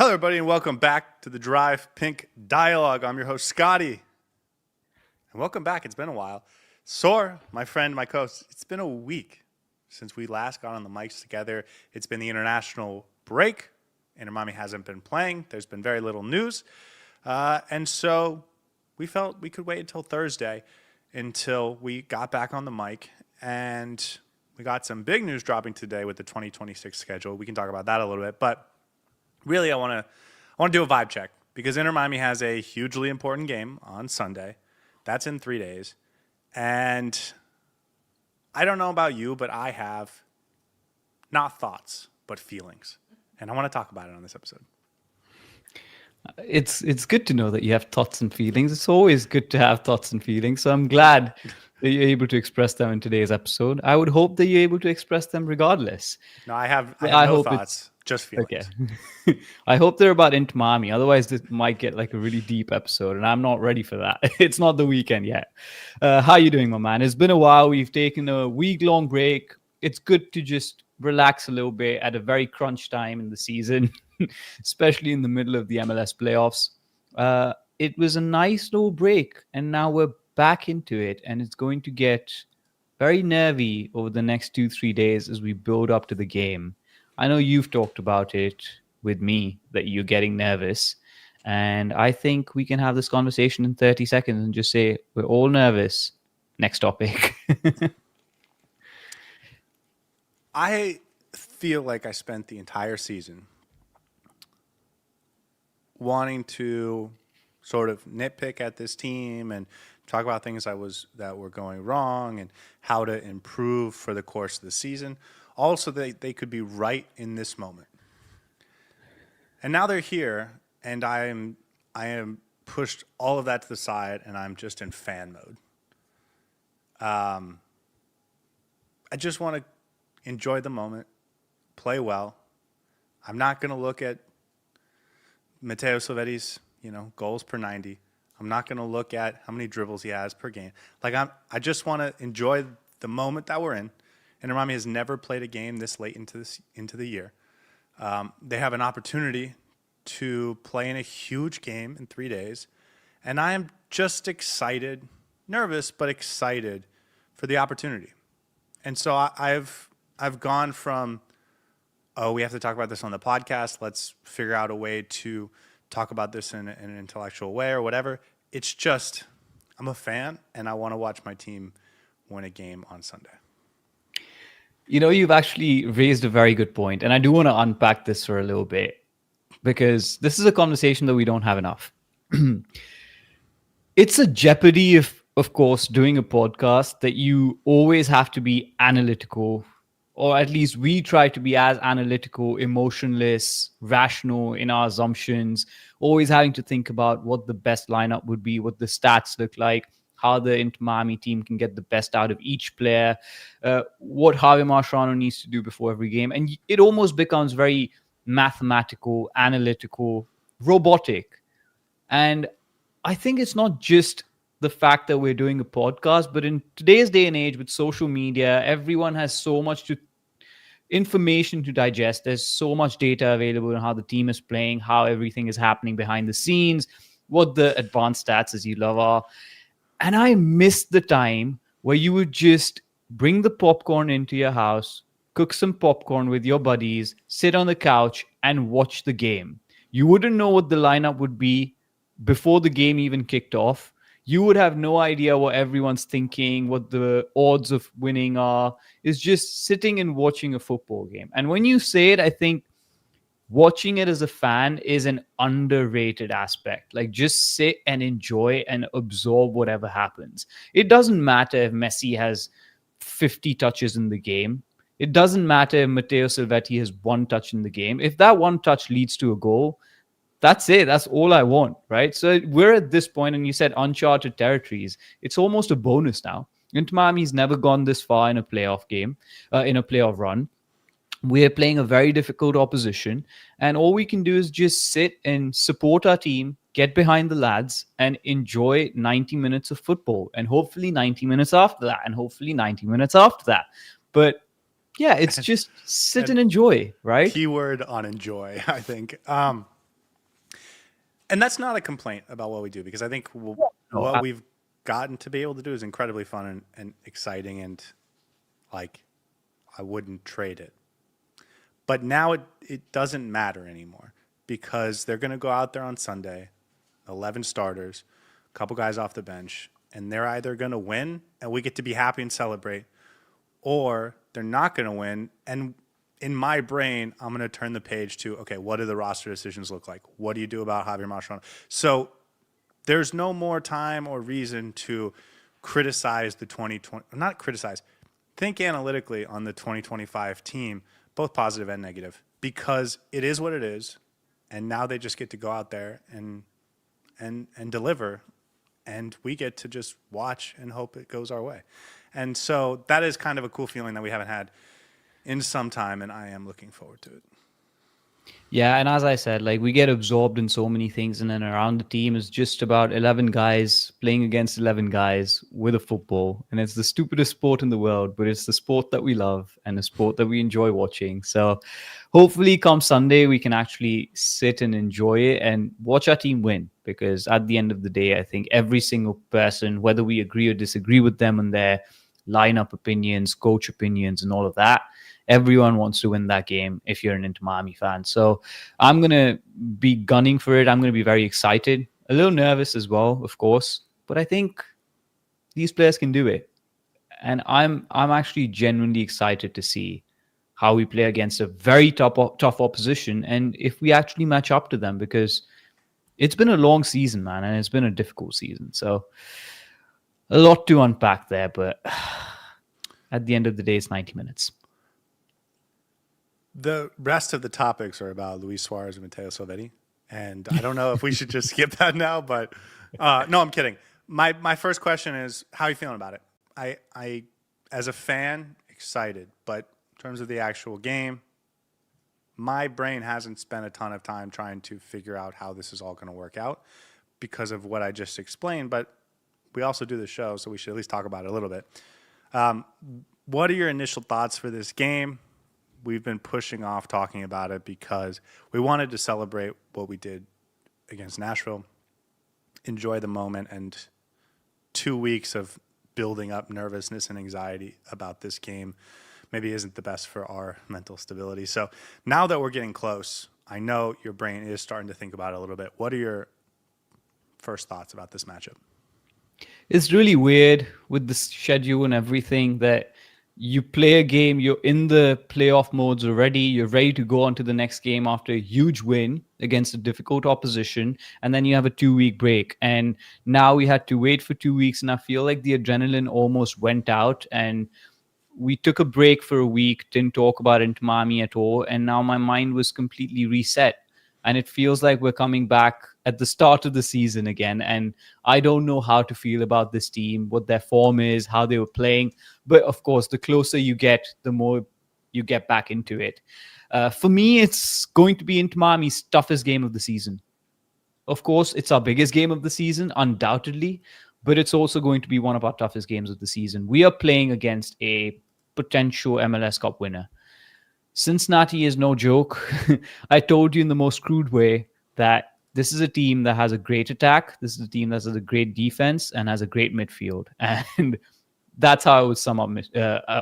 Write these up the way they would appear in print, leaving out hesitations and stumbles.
Hello, everybody, and welcome back to the Drive Pink Dialogue. I'm your host, Scotty. And welcome back. It's been a while. Saur, my friend, my co-host, it's been a week since we last got on the mics together. It's been the international break. Inter Miami hasn't been playing. There's been very little news. And so we felt we could wait until Thursday until we got back on the mic. And we got some big news dropping today with the 2026 schedule. We can talk about that a little bit. But really, I want to do a vibe check because Inter Miami has a hugely important game on Sunday. That's in 3 days. And I don't know about you, but I have not thoughts, but feelings. And I want to talk about it on this episode. It's good to know that you have thoughts and feelings. It's always good to have thoughts and feelings. So I'm glad that you're able to express them in today's episode. I would hope that you're able to express them regardless. No, I have no thoughts, just feelings. Okay. I hope they're about Inter Miami. Otherwise, this might get like a really deep episode, and I'm not ready for that. It's not the weekend yet. How are you doing, my man? It's been a while. We've taken a week-long break. It's good to just relax a little bit at a very crunch time in the season, especially in the middle of the MLS playoffs. It was a nice little break, and now we're back into it, and it's going to get very nervy over the next 2-3 days as we build up to the game. I know you've talked about it with me that you're getting nervous, and I think we can have this conversation in 30 seconds and just say we're all nervous. Next topic. I feel like I spent the entire season wanting to sort of nitpick at this team and talk about things that were going wrong and how to improve for the course of the season. Also, they could be right in this moment. And now they're here, and I am pushed all of that to the side, and I'm just in fan mode. I just want to enjoy the moment, play well. I'm not going to look at Matteo Silvetti's, goals per 90. I'm not going to look at how many dribbles he has per game. I just want to enjoy the moment that we're in. Inter Miami has never played a game this late into the year. They have an opportunity to play in a huge game in 3 days, and I am just excited, nervous, but excited for the opportunity. And so I've gone from, we have to talk about this on the podcast. Let's figure out a way to talk about this in an intellectual way or whatever. It's just, I'm a fan, and I want to watch my team win a game on Sunday. You've actually raised a very good point, and I do want to unpack this for a little bit because this is a conversation that we don't have enough. It's a jeopardy of course, doing a podcast that you always have to be analytical, or at least we try to be as analytical, emotionless, rational in our assumptions, always having to think about what the best lineup would be, what the stats look like, how the Inter Miami team can get the best out of each player, what Javier Marchano needs to do before every game. And it almost becomes very mathematical, analytical, robotic. And I think it's not just the fact that we're doing a podcast, but in today's day and age with social media, everyone has so much information to digest. There's so much data available on how the team is playing, how everything is happening behind the scenes, what the advanced stats, as you love, are. And I miss the time where you would just bring the popcorn into your house, cook some popcorn with your buddies, sit on the couch and watch the game. You wouldn't know what the lineup would be before the game even kicked off. You would have no idea what everyone's thinking, what the odds of winning are. It's just sitting and watching a football game. And when you say it, I think watching it as a fan is an underrated aspect. Like, just sit and enjoy and absorb whatever happens. It doesn't matter if Messi has 50 touches in the game. It doesn't matter if Matteo Silvetti has 1 touch in the game. If that 1 touch leads to a goal, that's it. That's all I want, right? So we're at this point, and you said uncharted territories. It's almost a bonus now. Inter Miami's never gone this far in a playoff game, in a playoff run. We're playing a very difficult opposition, and all we can do is just sit and support our team, get behind the lads, and enjoy 90 minutes of football, and hopefully 90 minutes after that, and hopefully 90 minutes after that. But yeah, it's just sit and enjoy, right? Keyword on enjoy, I think. And that's not a complaint about what we do, because I think No, what we've gotten to be able to do is incredibly fun and exciting, and like I wouldn't trade it. But now it doesn't matter anymore, because they're going to go out there on Sunday, 11 starters, a couple guys off the bench, and they're either going to win and we get to be happy and celebrate, or they're not going to win. And in my brain, I'm going to turn the page to, okay, what do the roster decisions look like? What do you do about Javier Mascherano? So there's no more time or reason to criticize the 2020, not criticize, think analytically on the 2025 team, both positive and negative, because it is what it is. And now they just get to go out there and deliver, and we get to just watch and hope it goes our way. And so that is kind of a cool feeling that we haven't had in some time, and I am looking forward to it. Yeah, and as I said, like we get absorbed in so many things, and then around the team is just about 11 guys playing against 11 guys with a football. And it's the stupidest sport in the world, but it's the sport that we love and the sport that we enjoy watching. So hopefully, come Sunday, we can actually sit and enjoy it and watch our team win. Because at the end of the day, I think every single person, whether we agree or disagree with them and their lineup opinions, coach opinions, and all of that, everyone wants to win that game if you're an Inter Miami fan. So I'm going to be gunning for it. I'm going to be very excited, a little nervous as well, of course, but I think these players can do it. And I'm actually genuinely excited to see how we play against a very tough opposition, and if we actually match up to them, because it's been a long season, man, and it's been a difficult season. So a lot to unpack there, but at the end of the day, it's 90 minutes. The rest of the topics are about Luis Suarez and Matteo Salvetti, and I don't know if we should just skip that now, but no, I'm kidding. My first question is, how are you feeling about it? I as a fan, excited, but in terms of the actual game, my brain hasn't spent a ton of time trying to figure out how this is all going to work out because of what I just explained. But we also do the show, so we should at least talk about it a little bit. What are your initial thoughts for this game? We've been pushing off talking about it because we wanted to celebrate what we did against Nashville, enjoy the moment, and 2 weeks of building up nervousness and anxiety about this game maybe isn't the best for our mental stability. So now that we're getting close, I know your brain is starting to think about it a little bit. What are your first thoughts about this matchup? It's really weird with the schedule and everything that you play a game, you're in the playoff modes already, you're ready to go on to the next game after a huge win against a difficult opposition, and then you have a 2 week break. And now we had to wait for 2 weeks, and I feel like the adrenaline almost went out, and we took a break for a week, didn't talk about Inter Miami at all, and now my mind was completely reset. And it feels like we're coming back at the start of the season again. And I don't know how to feel about this team, what their form is, how they were playing. But of course, the closer you get, the more you get back into it. For me, it's going to be Inter Miami's toughest game of the season. Of course, it's our biggest game of the season, undoubtedly, but it's also going to be one of our toughest games of the season. We are playing against a potential MLS Cup winner. Cincinnati is no joke. I told you in the most crude way that this is a team that has a great attack. This is a team that has a great defense and has a great midfield. And that's how I would sum up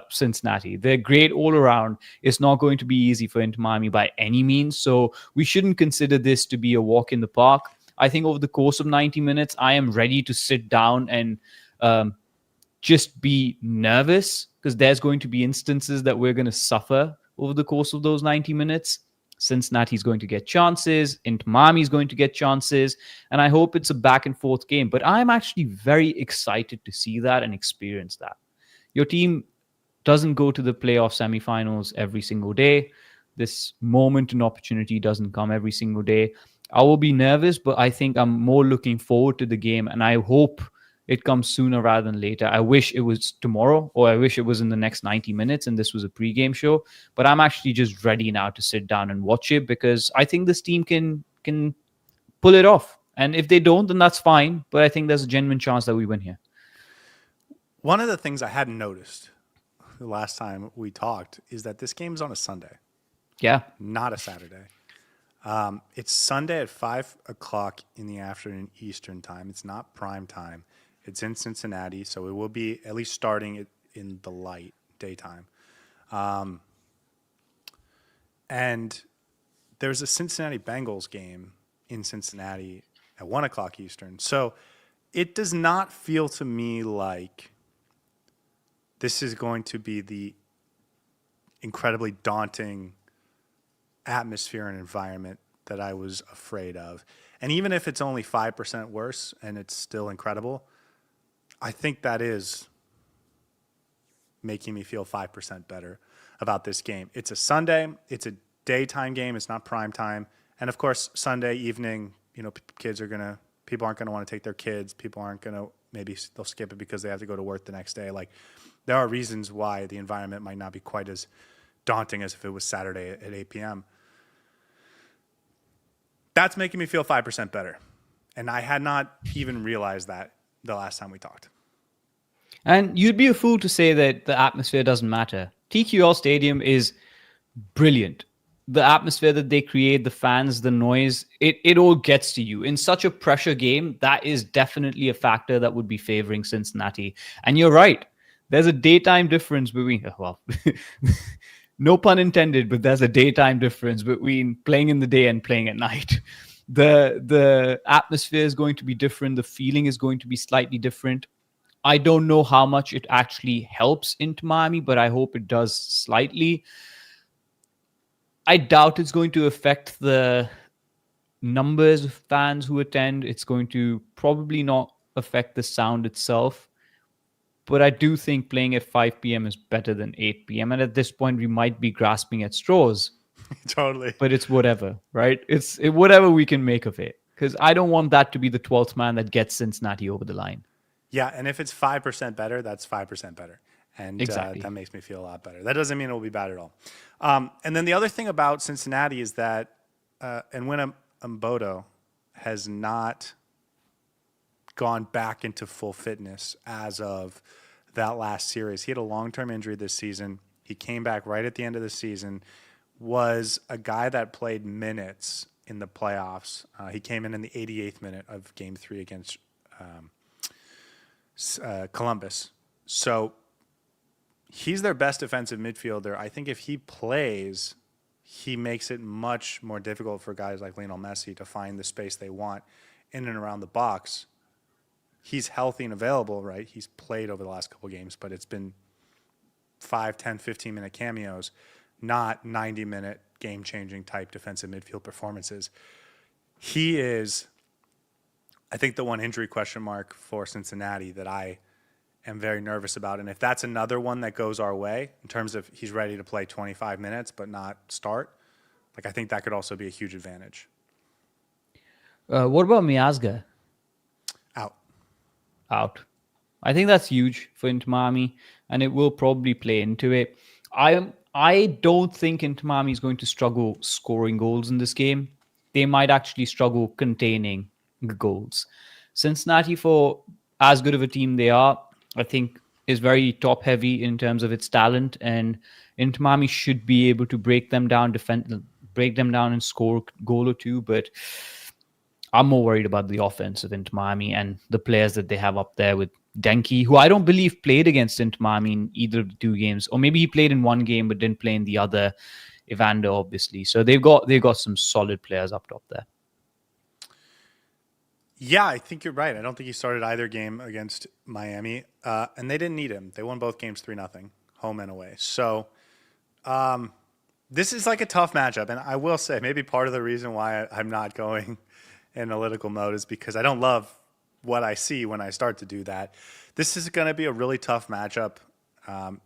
Cincinnati. They're great all around. It's not going to be easy for Inter Miami by any means. So we shouldn't consider this to be a walk in the park. I think over the course of 90 minutes, I am ready to sit down and just be nervous, because there's going to be instances that we're going to suffer over the course of those 90 minutes. Cincinnati's going to get chances. Inter Miami's going to get chances. And I hope it's a back and forth game. But I'm actually very excited to see that and experience that. Your team doesn't go to the playoff semifinals every single day. This moment and opportunity doesn't come every single day. I will be nervous, but I think I'm more looking forward to the game. And I hope it comes sooner rather than later. I wish it was tomorrow, or I wish it was in the next 90 minutes and this was a pregame show. But I'm actually just ready now to sit down and watch it, because I think this team can pull it off. And if they don't, then that's fine. But I think there's a genuine chance that we win here. One of the things I hadn't noticed the last time we talked is that this game's on a Sunday. Yeah. Not a Saturday. It's Sunday at 5 o'clock in the afternoon Eastern time. It's not prime time. It's in Cincinnati, so it will be at least starting it in the light daytime. And there's a Cincinnati Bengals game in Cincinnati at 1 o'clock Eastern. So it does not feel to me like this is going to be the incredibly daunting atmosphere and environment that I was afraid of. And even if it's only 5% worse and it's still incredible, I think that is making me feel 5% better about this game. It's a Sunday, it's a daytime game, it's not prime time. And of course, Sunday evening, people aren't going to want to take their kids. People aren't going to, maybe they'll skip it because they have to go to work the next day. Like, there are reasons why the environment might not be quite as daunting as if it was Saturday at 8 p.m. That's making me feel 5% better. And I had not even realized that the last time we talked. And you'd be a fool to say that the atmosphere doesn't matter. TQL Stadium is brilliant. The atmosphere that they create, the fans, the noise, it all gets to you. In such a pressure game, that is definitely a factor that would be favoring Cincinnati. And you're right. There's a daytime difference between, well, no pun intended, but there's a daytime difference between playing in the day and playing at night. The atmosphere is going to be different. The feeling is going to be slightly different. I don't know how much it actually helps into Miami, but I hope it does slightly. I doubt it's going to affect the numbers of fans who attend. It's going to probably not affect the sound itself. But I do think playing at 5 p.m. is better than 8 p.m. And at this point, we might be grasping at straws. Totally. But it's whatever, right? It's whatever we can make of it. Because I don't want that to be the 12th man that gets Cincinnati over the line. Yeah, and if it's 5% better, that's 5% better. And Exactly. That makes me feel a lot better. That doesn't mean it will be bad at all. And then the other thing about Cincinnati is that Enwin Mbodo has not gone back into full fitness as of that last series. He had a long-term injury this season. He came back right at the end of the season, was a guy that played minutes in the playoffs. He came in the 88th minute of Game 3 against Columbus. So he's their best defensive midfielder. I think if he plays, he makes it much more difficult for guys like Lionel Messi to find the space they want in and around the box. He's healthy and available, right? He's played over the last couple of games, but it's been 5, 10, 15-minute cameos, not 90-minute game-changing type defensive midfield performances. He is, I think, the one injury question mark for Cincinnati that I am very nervous about. And if that's another one that goes our way in terms of he's ready to play 25 minutes but not start, like, I think that could also be a huge advantage. What about Miazga? Out. I think that's huge for Inter Miami, and it will probably play into it. I don't think Inter Miami is going to struggle scoring goals in this game. They might actually struggle containing goals. Cincinnati, for as good of a team they are, I think is very top heavy in terms of its talent, and Inter Miami should be able to break them down and score a goal or two, but I'm more worried about the offense of Inter Miami and the players that they have up there with Denki, who I don't believe played against Inter Miami in either of the two games, or maybe he played in one game but didn't play in the other. Evander, obviously, so they've got some solid players up top there. Yeah, I think you're right. I don't think he started either game against Miami, and they didn't need him. They won both games 3-0, home and away. So this is like a tough matchup, and I will say maybe part of the reason why I'm not going analytical mode is because I don't love what I see when I start to do that. This is going to be a really tough matchup.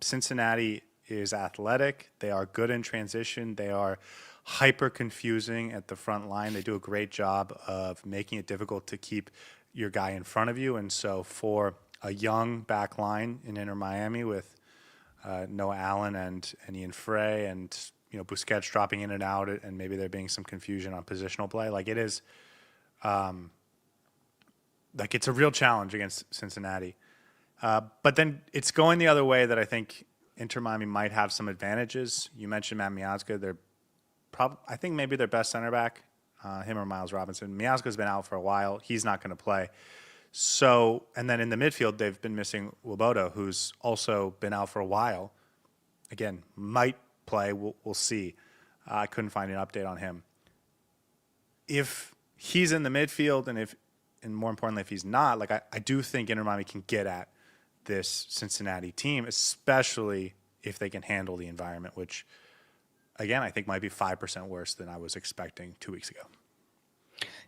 Cincinnati is athletic. They are good in transition. They are hyper confusing at the front line. They do a great job of making it difficult to keep your guy in front of you. And so for a young back line in Inter Miami with Noah Allen and Ian Frey and Busquets dropping in and out, and maybe there being some confusion on positional play, like it is like it's a real challenge against Cincinnati. But then it's going the other way that I think Inter Miami might have some advantages. You mentioned Matt Miazga. I think maybe their best center back him or Miles Robinson. Miazga's been out for a while. He's not going to play. So, and then in the midfield, they've been missing Woboda, who's also been out for a while. Again, might play. We'll see. I couldn't find an update on him. If he's in the midfield, and more importantly, if he's not, like I do think Inter Miami can get at this Cincinnati team, especially if they can handle the environment, which, again, I think might be 5% worse than I was expecting 2 weeks ago.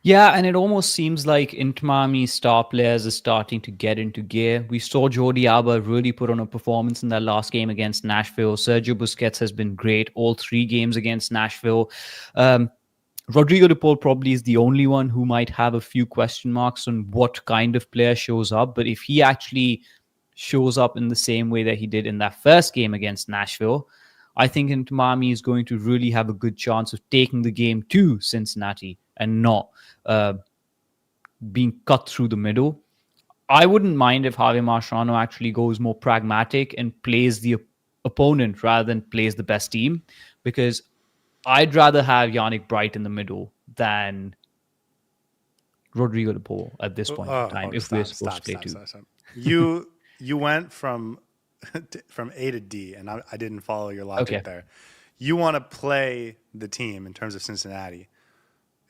Yeah, and it almost seems like Inter Miami's star players are starting to get into gear. We saw Jordi Alba really put on a performance in that last game against Nashville. Sergio Busquets has been great all 3 games against Nashville. Rodrigo de Paul probably is the only one who might have a few question marks on what kind of player shows up. But if he actually shows up in the same way that he did in that first game against Nashville, I think Inter Miami is going to really have a good chance of taking the game to Cincinnati and not being cut through the middle. I wouldn't mind if Javier Mascherano actually goes more pragmatic and plays the opponent rather than plays the best team, because I'd rather have Yannick Bright in the middle than Rodrigo de Paul at this point in time if we're supposed to play two. Stop. You went from A to D, and I didn't follow your logic there. You want to play the team in terms of Cincinnati.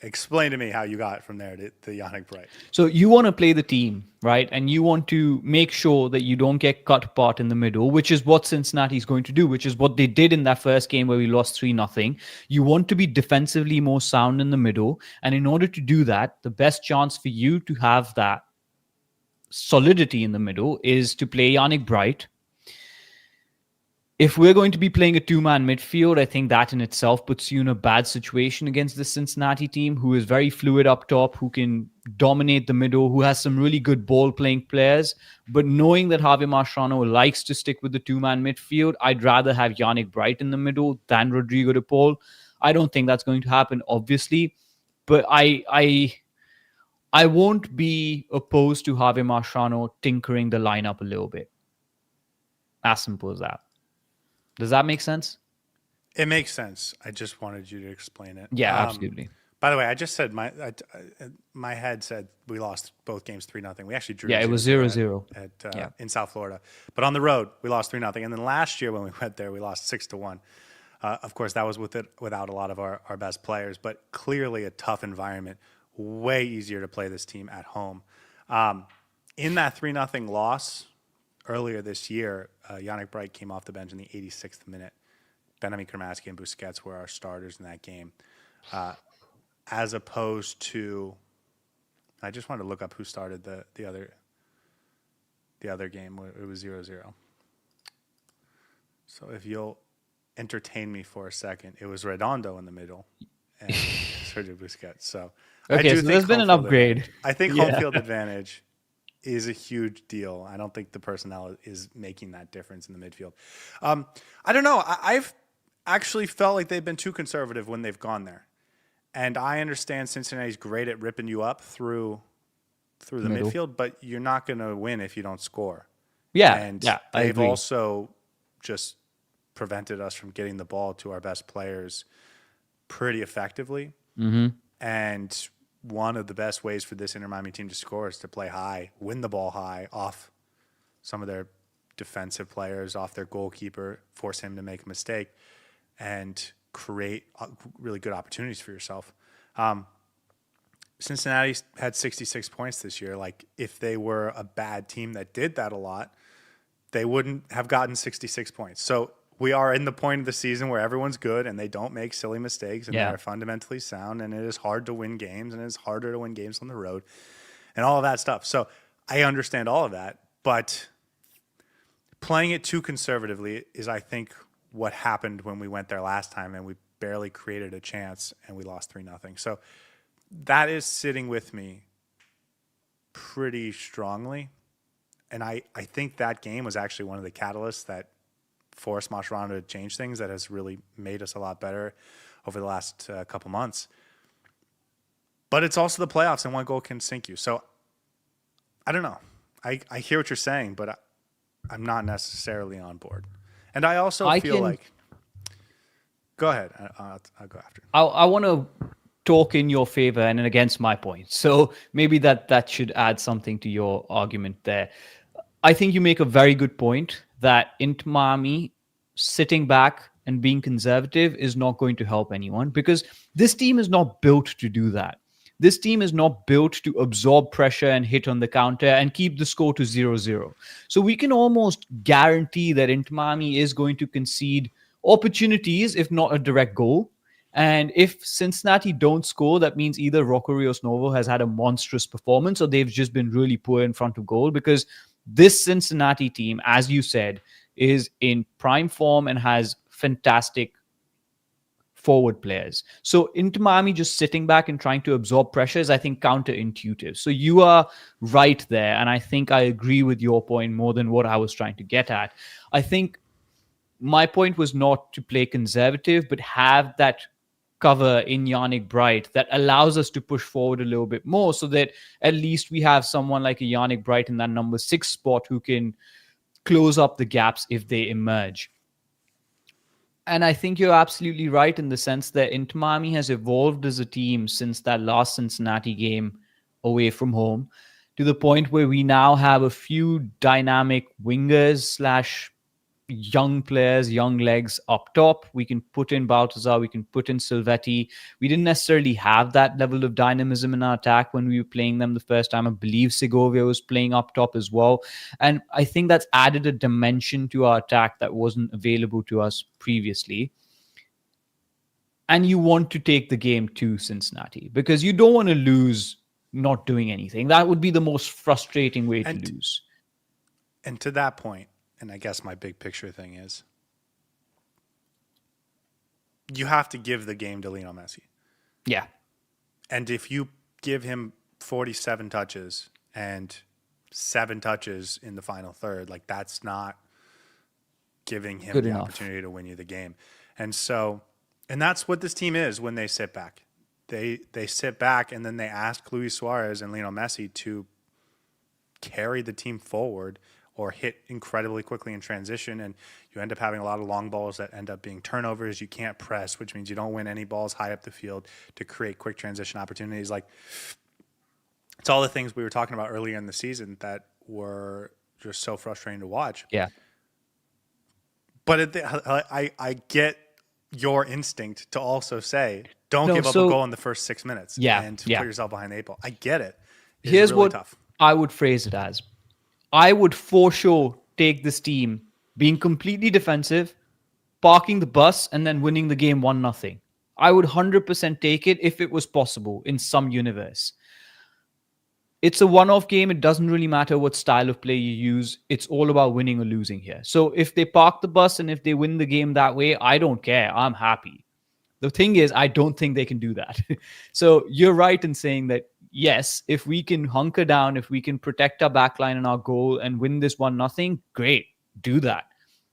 Explain to me how you got from there to Yannick Bright. So you want to play the team, right? And you want to make sure that you don't get cut apart in the middle, which is what Cincinnati is going to do, which is what they did in that first game where we lost 3-0. You want to be defensively more sound in the middle. And in order to do that, the best chance for you to have that solidity in the middle is to play Yannick Bright. If we're going to be playing a 2-man midfield, I think that in itself puts you in a bad situation against the Cincinnati team, who is very fluid up top, who can dominate the middle, who has some really good ball-playing players. But knowing that Javier Mascherano likes to stick with the 2-man midfield, I'd rather have Yannick Bright in the middle than Rodrigo de Paul. I don't think that's going to happen, obviously. But I won't be opposed to Javier Mascherano tinkering the lineup a little bit. As simple as that. Does that make sense? It makes sense. I just wanted you to explain it. Yeah, absolutely. By the way, I just said my head said we lost both games 3-0. We actually drew. Yeah, it was 0-0 in South Florida. But on the road, we lost 3-0. And then last year when we went there, we lost 6-1. Of course, that was without a lot of our best players, but clearly a tough environment. Way easier to play this team at home. In that 3-0 loss earlier this year, Yannick Bright came off the bench in the 86th minute. Benjamin Kramaski and Busquets were our starters in that game. As opposed to, I just wanted to look up who started the other game where it was 0-0. So if you'll entertain me for a second, it was Redondo in the middle and Sergio Busquets. So okay, so there's been an upgrade. I think home field advantage is a huge deal. I don't think the personnel is making that difference in the midfield. I don't know. I've actually felt like they've been too conservative when they've gone there. And I understand Cincinnati's great at ripping you up through the midfield, but you're not going to win if you don't score. Yeah, and I they've agree. also just prevented us from getting the ball to our best players pretty effectively. Mm-hmm. And one of the best ways for this Inter Miami team to score is to play high, win the ball high off some of their defensive players, off their goalkeeper, force him to make a mistake, and create really good opportunities for yourself. Cincinnati had 66 points this year. Like, if they were a bad team that did that a lot, they wouldn't have gotten 66 points. So we are in the point of the season where everyone's good and they don't make silly mistakes and they're fundamentally sound, and it is hard to win games, and it's harder to win games on the road and all of that stuff. So I understand all of that, but playing it too conservatively is, I think, what happened when we went there last time and we barely created a chance and we lost 3-0. So that is sitting with me pretty strongly. And I think that game was actually one of the catalysts that forced Mascherano to change things, that has really made us a lot better over the last couple months. But it's also the playoffs, and one goal can sink you. So I don't know. I hear what you're saying, but I'm not necessarily on board. And I also feel like... Go ahead. I'll go after. I want to talk in your favor and against my point. So maybe that should add something to your argument there. I think you make a very good point that Inter Miami sitting back and being conservative is not going to help anyone because this team is not built to do that. This team is not built to absorb pressure and hit on the counter and keep the score to 0-0. So we can almost guarantee that Inter Miami is going to concede opportunities, if not a direct goal. And if Cincinnati don't score, that means either Rocco Rios Novo has had a monstrous performance or they've just been really poor in front of goal because this Cincinnati team, as you said, is in prime form and has fantastic forward players. So Inter Miami just sitting back and trying to absorb pressure is, I think, counterintuitive. So you are right there. And I think I agree with your point more than what I was trying to get at. I think my point was not to play conservative, but have that cover in Yannick Bright that allows us to push forward a little bit more so that at least we have someone like a Yannick Bright in that number 6 spot who can close up the gaps if they emerge. And I think you're absolutely right in the sense that Inter Miami has evolved as a team since that last Cincinnati game away from home to the point where we now have a few dynamic wingers slash young players, young legs up top. We can put in Baltazar, we can put in Silvetti. We didn't necessarily have that level of dynamism in our attack when we were playing them the first time. I believe Segovia was playing up top as well. And I think that's added a dimension to our attack that wasn't available to us previously. And you want to take the game to Cincinnati because you don't want to lose not doing anything. That would be the most frustrating way to lose. And to that point, and I guess my big picture thing is you have to give the game to Lionel Messi. Yeah. And if you give him 47 touches and 7 touches in the final third, like that's not giving him Good the enough. opportunity to win you the game. And so, and that's what this team is when they sit back. They sit back and then they ask Luis Suarez and Lionel Messi to carry the team forward or hit incredibly quickly in transition, and you end up having a lot of long balls that end up being turnovers. You can't press, which means you don't win any balls high up the field to create quick transition opportunities. Like, it's all the things we were talking about earlier in the season that were just so frustrating to watch. Yeah. But I get your instinct to also say, don't give up a goal in the first 6 minutes and put yourself behind the 8 ball. I get it. Here's really what tough. I would phrase it as. I would for sure take this team being completely defensive, parking the bus, and then winning the game 1-0. I would 100% take it if it was possible in some universe. It's a one-off game. It doesn't really matter what style of play you use. It's all about winning or losing here. So if they park the bus and if they win the game that way, I don't care. I'm happy. The thing is, I don't think they can do that. So you're right in saying that, yes, if we can hunker down, if we can protect our backline and our goal and win this 1-0, great, do that.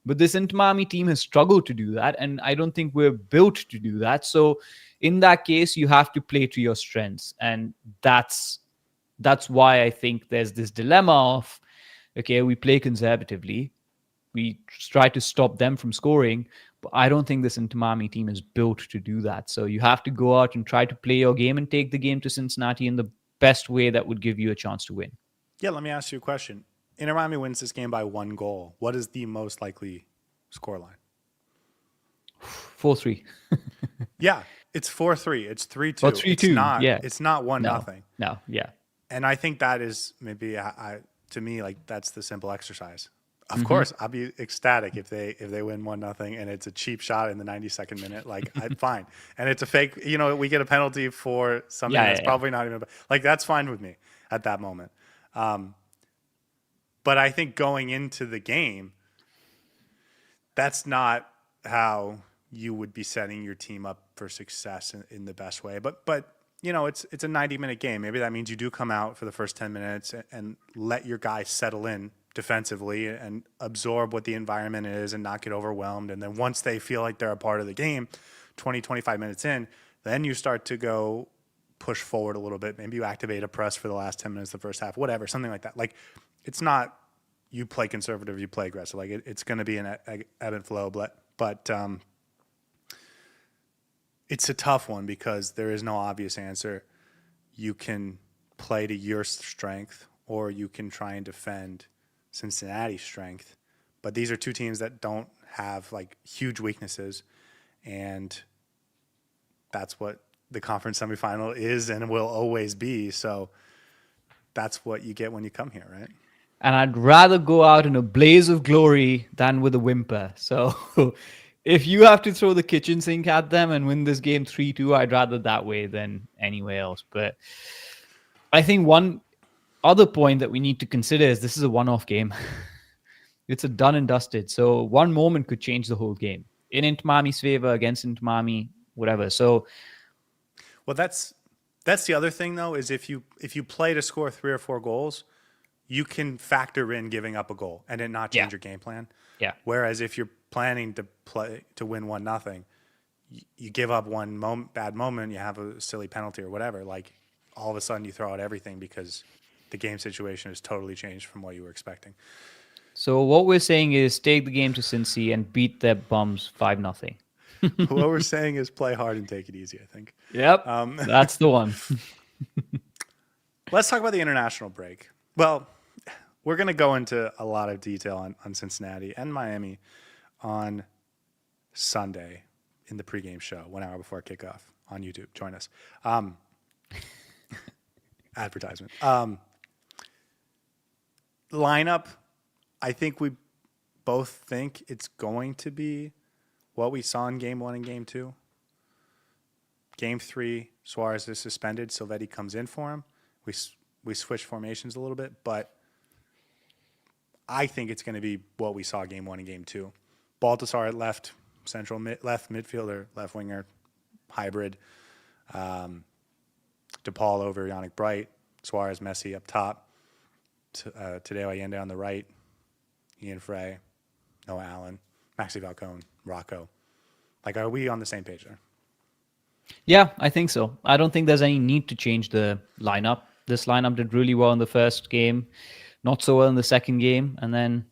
But this Inter Miami team has struggled to do that, and I don't think we're built to do that. So in that case, you have to play to your strengths. And that's why I think there's this dilemma of, okay, we play conservatively. We try to stop them from scoring, but I don't think this Inter Miami team is built to do that. So you have to go out and try to play your game and take the game to Cincinnati in the best way that would give you a chance to win. Yeah, let me ask you a question. Inter Miami wins this game by 1 goal. What is the most likely scoreline? 4-3. Yeah, it's 4-3. It's 3-2. Or 3-2. It's not 1-0. No, yeah. And I think that is maybe to me, like, that's the simple exercise. Of course, I'll be ecstatic if they win 1-0 and it's a cheap shot in the 92nd minute. Like, I'm fine. And it's a fake. We get a penalty for something that's probably not even like, that's fine with me at that moment. But I think going into the game, that's not how you would be setting your team up for success in the best way. But it's a 90-minute game. Maybe that means you do come out for the first 10 minutes and let your guys settle in defensively and absorb what the environment is and not get overwhelmed. And then once they feel like they're a part of the game, 20, 25 minutes in, then you start to go push forward a little bit. Maybe you activate a press for the last 10 minutes of the first half, whatever, something like that. Like, it's not you play conservative, you play aggressive. Like, it's going to be an ebb and flow. But It's a tough one because there is no obvious answer. You can play to your strength or you can try and defend Cincinnati's strength. But these are two teams that don't have like huge weaknesses, and that's what the conference semifinal is and will always be. So that's what you get when you come here, right? And I'd rather go out in a blaze of glory than with a whimper. So if you have to throw the kitchen sink at them and win this game 3-2, I'd rather that way than anywhere else. But I think one other point that we need to consider is this is a one-off game. It's a done and dusted. So one moment could change the whole game in Inter Miami's favor, against Inter Miami, whatever. So Well, that's the other thing though, is if you play to score 3 or 4 goals, you can factor in giving up a goal and it not change yeah, your game plan. yeah. Whereas if you're planning to play to win 1-0, you give up bad moment, you have a silly penalty or whatever. Like all of a sudden you throw out everything because the game situation has totally changed from what you were expecting. So what we're saying is take the game to Cincy and beat their bums 5-0. What we're saying is play hard and take it easy, I think. Yep, that's the one. Let's talk about the international break. Well, we're going to go into a lot of detail on Cincinnati and Miami on Sunday in the pregame show, 1 hour before kickoff on YouTube. Join us. Advertisement. Lineup, I think we both think it's going to be what we saw in game 1 and game 2. Game 3, Suarez is suspended. Silvetti comes in for him. We switch formations a little bit, but I think it's going to be what we saw game 1 and game 2. Baltasar at left midfielder, left winger, hybrid. DePaul over Yannick Bright. Suarez, Messi up top. Tadeo Allende on the right. Ian Frey, Noah Allen, Maxi Falcone, Rocco. Like, are we on the same page there? Yeah, I think so. I don't think there's any need to change the lineup. This lineup did really well in the first game, not so well in the second game. And then,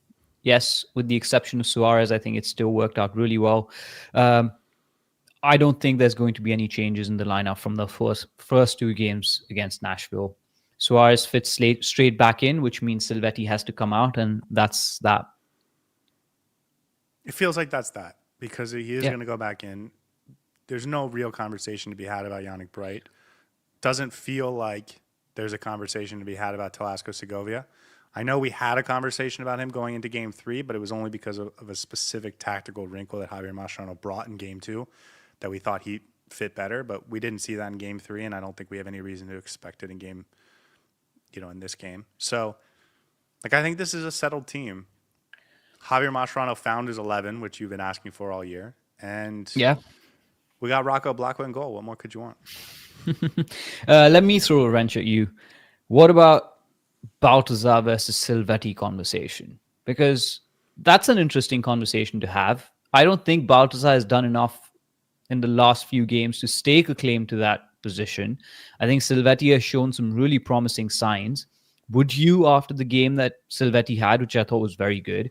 yes, with the exception of Suarez, I think it still worked out really well. I don't think there's going to be any changes in the lineup from the first 2 games against Nashville. Suarez fits straight back in, which means Silvetti has to come out, and that's that. It feels like that's that because he is Yeah. going to go back in. There's no real conversation to be had about Yannick Bright. Doesn't feel like there's a conversation to be had about Telasco Segovia. I know we had a conversation about him going into game 3, but it was only because of a specific tactical wrinkle that Javier Mascherano brought in game 2 that we thought he fit better, but we didn't see that in game 3, and I don't think we have any reason to expect it in in this game. So, like, I think this is a settled team. Javier Mascherano found his 11, which you've been asking for all year, and Yeah. we got Rocco Blackwell in goal. What more could you want? Let me throw a wrench at you. What about Baltazar versus Silvetti conversation? Because that's an interesting conversation to have. I don't think Baltazar has done enough in the last few games to stake a claim to that position. I think Silvetti has shown some really promising signs. Would you, after the game that Silvetti had, which I thought was very good,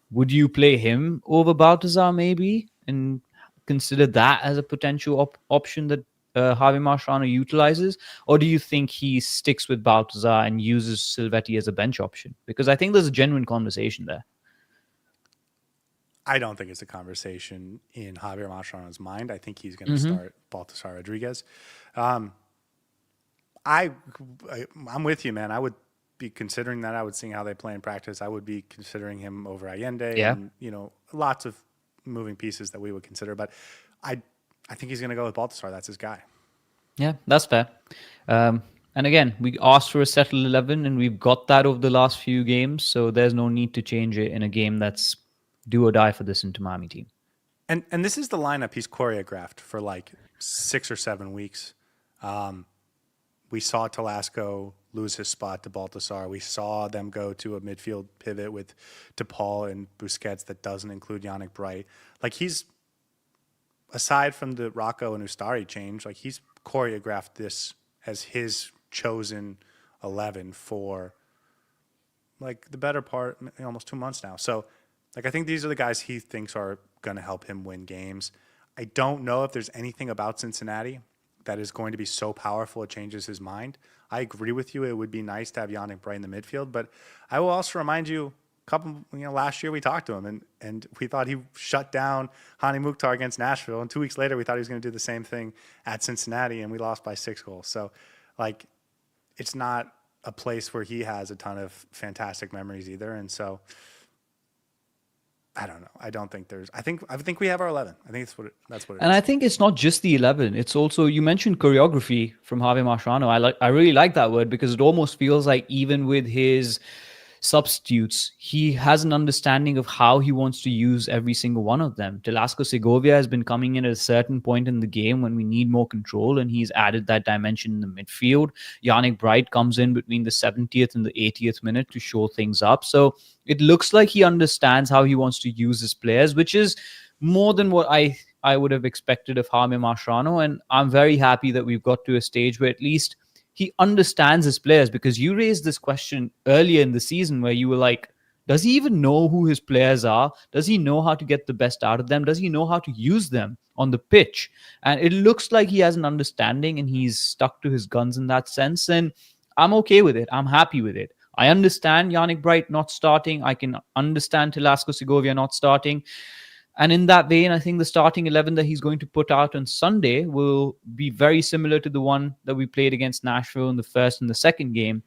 would you play him over Baltazar maybe and consider that as a potential option that Javi Mascherano utilizes? Or do you think he sticks with Baltazar and uses Silvetti as a bench option? Because I think there's a genuine conversation there. I don't think it's a conversation in Javier Mascherano's mind. I think he's going to start Baltasar Rodriguez. I'm with you, man. I would be considering that. I would see how they play in practice. I would be considering him over Allende. Yeah. And, lots of moving pieces that we would consider. But I think he's going to go with Baltasar. That's his guy. Yeah, that's fair. And again, we asked for a settled 11, and we've got that over the last few games. So there's no need to change it in a game that's do or die for this Inter Miami team. And this is the lineup he's choreographed for like 6 or 7 weeks. We saw Telasco lose his spot to Baltasar. We saw them go to a midfield pivot with DePaul and Busquets that doesn't include Yannick Bright. Like, he's, aside from the Rocco and Ustari change, like, he's choreographed this as his chosen 11 for like the better part, almost 2 months now. So, like, I think these are the guys he thinks are going to help him win games. I don't know if there's anything about Cincinnati that is going to be so powerful it changes his mind. I agree with you. It would be nice to have Yannick Bright in the midfield, but I will also remind you, last year we talked to him and we thought he shut down Hani Mukhtar against Nashville, and 2 weeks later we thought he was going to do the same thing at Cincinnati, and we lost by 6 goals. So, like, it's not a place where he has a ton of fantastic memories either, and so I don't know. I don't think there's. I think we have our 11. I think that's what it And is. I think it's not just the 11. It's also, you mentioned choreography from Javi Mascherano. I really like that word because it almost feels like even with his substitutes, he has an understanding of how he wants to use every single one of them. Telasco Segovia has been coming in at a certain point in the game when we need more control, and he's added that dimension in the midfield. Yannick Bright comes in between the 70th and the 80th minute to show things up. So it looks like he understands how he wants to use his players, which is more than what I would have expected of Jaime Mascherano. And I'm very happy that we've got to a stage where at least he understands his players, because you raised this question earlier in the season where you were like, does he even know who his players are? Does he know how to get the best out of them? Does he know how to use them on the pitch? And it looks like he has an understanding and he's stuck to his guns in that sense. And I'm okay with it. I'm happy with it. I understand Yannick Bright not starting. I can understand Telasco Segovia not starting. And in that vein, I think the starting 11 that he's going to put out on Sunday will be very similar to the one that we played against Nashville in the first and the second game.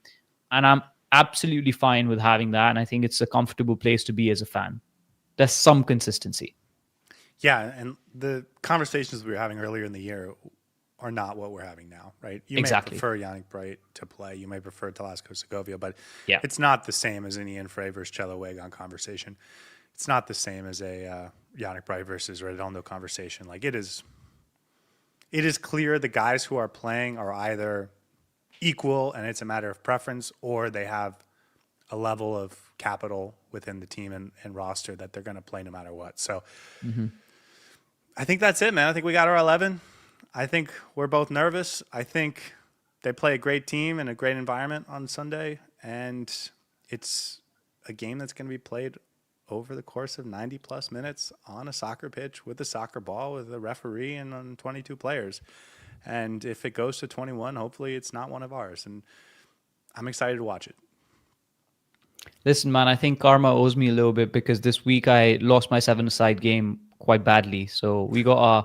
And I'm absolutely fine with having that. And I think it's a comfortable place to be as a fan. There's some consistency. Yeah, and the conversations we were having earlier in the year are not what we're having now, right? You Exactly. may prefer Yannick Bright to play. You may prefer Telasco Segovia, but Yeah. it's not the same as an Ian Frey versus Chelo Wagon conversation. It's not the same as a Yannick Bright versus Redondo conversation. Like, it is clear the guys who are playing are either equal and it's a matter of preference, or they have a level of capital within the team and roster that they're going to play no matter what. So I think that's it, man. I think we got our 11. I think we're both nervous. I think they play a great team in a great environment on Sunday, and it's a game that's going to be played over the course of 90 plus minutes on a soccer pitch with a soccer ball with a referee and on 22 players. And if it goes to 21, hopefully it's not one of ours. And I'm excited to watch it. Listen, man, I think karma owes me a little bit because this week I lost my 7-a-side game quite badly. So we got our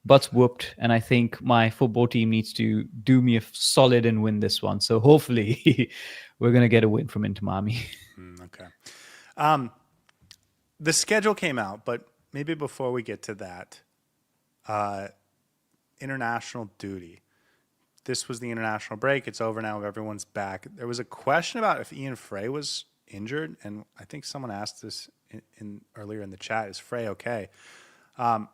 butts whooped, and I think my football team needs to do me a solid and win this one. So hopefully we're going to get a win from Inter Miami. Okay. The schedule came out, but maybe before we get to that, international duty. This was the international break. It's over now. Everyone's back. There was a question about if Ian Frey was injured, and I think someone asked this in earlier in the chat. Is Frey okay? Have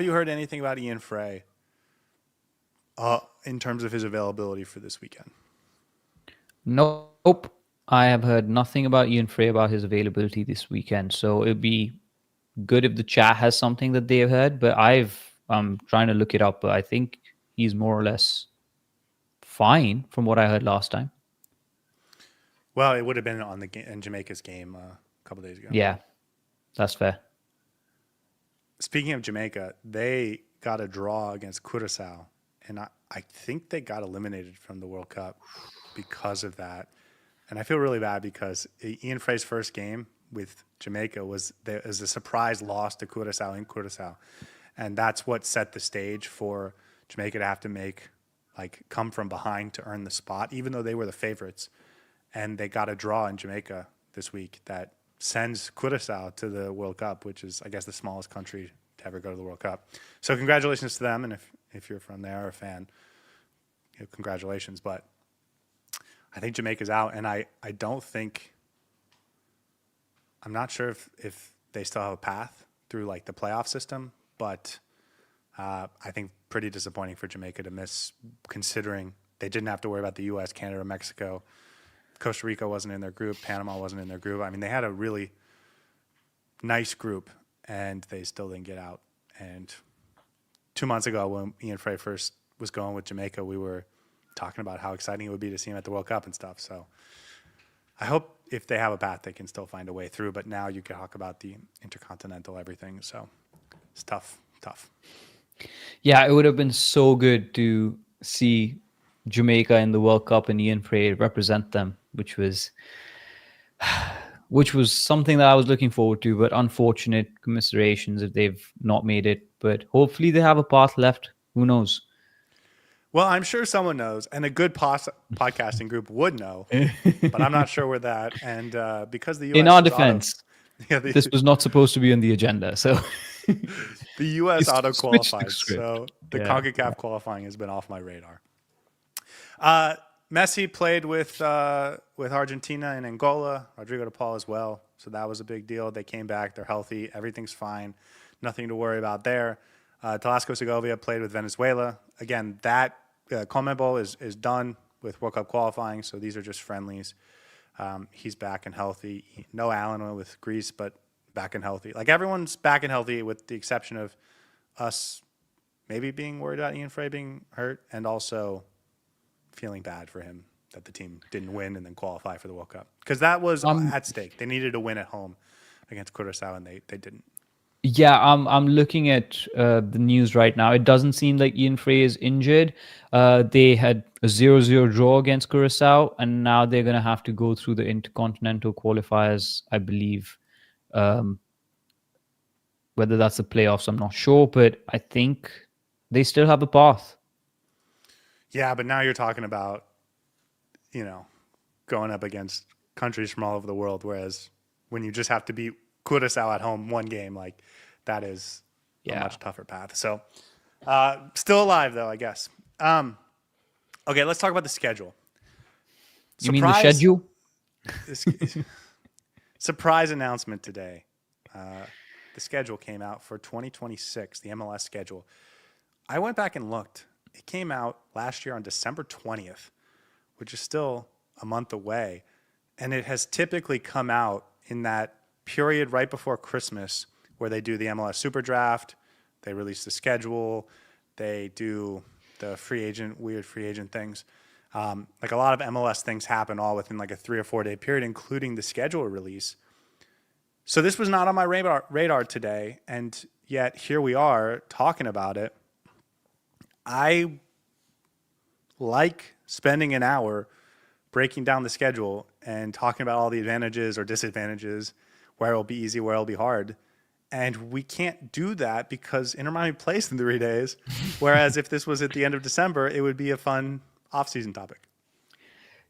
you heard anything about Ian Frey in terms of his availability for this weekend? Nope. I have heard nothing about Ian Frey about his availability this weekend. So it'd be good if the chat has something that they've heard, but I'm trying to look it up, but I think he's more or less fine from what I heard last time. Well, it would have been in Jamaica's game a couple days ago. Yeah, that's fair. Speaking of Jamaica, they got a draw against Curaçao, and I think they got eliminated from the World Cup because of that. And I feel really bad because Ian Frey's first game with Jamaica was a surprise loss to Curaçao in Curaçao. And that's what set the stage for Jamaica to have to come from behind to earn the spot, even though they were the favorites. And they got a draw in Jamaica this week that sends Curaçao to the World Cup, which is, I guess, the smallest country to ever go to the World Cup. So congratulations to them. And if you're from there or a fan, congratulations. But I think Jamaica's out, and I'm not sure if they still have a path through like the playoff system, but I think pretty disappointing for Jamaica to miss, considering they didn't have to worry about the U.S., Canada, Mexico. Costa Rica wasn't in their group. Panama wasn't in their group. I mean, they had a really nice group, and they still didn't get out. And 2 months ago, when Ian Frey first was going with Jamaica, we were talking about how exciting it would be to see him at the World Cup and stuff. So I hope if they have a path, they can still find a way through. But now you can talk about the intercontinental everything. So it's tough tough. Yeah, it would have been so good to see Jamaica in the World Cup and Ian Frey represent them, which was something that I was looking forward to, but unfortunate commiserations if they've not made it. But hopefully they have a path left. Who knows? Well, I'm sure someone knows, and a good podcasting group would know, but I'm not sure where that. And because the In U.S. our is auto, defense, yeah, this was not supposed to be on the agenda. So the U.S. auto switched the qualified, script. so the Yeah. CONCACAF qualifying has been off my radar. Messi played with Argentina and Angola, Rodrigo de Paul as well, so that was a big deal. They came back, they're healthy, everything's fine, nothing to worry about there. Talasco Segovia played with Venezuela. Again, that CONMEBOL is done with World Cup qualifying, so these are just friendlies. He's back and healthy. No Allen with Greece, but back and healthy. Like everyone's back and healthy with the exception of us maybe being worried about Ian Frey being hurt and also feeling bad for him that the team didn't win and then qualify for the World Cup. Because that was at stake. They needed to win at home against Curaçao and they didn't. Yeah, I'm looking at the news right now. It doesn't seem like Ian Frey is injured. They had a 0-0 draw against Curaçao, and now they're going to have to go through the intercontinental qualifiers, I believe. Whether that's the playoffs, I'm not sure, but I think they still have a path. Yeah, but now you're talking about, going up against countries from all over the world, whereas when you just have to beat Curaçao at home one game, like that is a much tougher path. So still alive, though, I guess. Okay, let's talk about the schedule. You mean the schedule? Surprise announcement today. The schedule came out for 2026, the MLS schedule. I went back and looked. It came out last year on December 20th, which is still a month away. And it has typically come out in that period right before Christmas where they do the MLS Super Draft, they release the schedule, they do the weird free agent things. Like a lot of MLS things happen all within like a 3 or 4 day period, including the schedule release. So this was not on my radar today, and yet here we are talking about it. I like spending an hour breaking down the schedule and talking about all the advantages or disadvantages, where it'll be easy, where it'll be hard. And we can't do that because Inter Miami plays in 3 days. Whereas if this was at the end of December, it would be a fun off-season topic.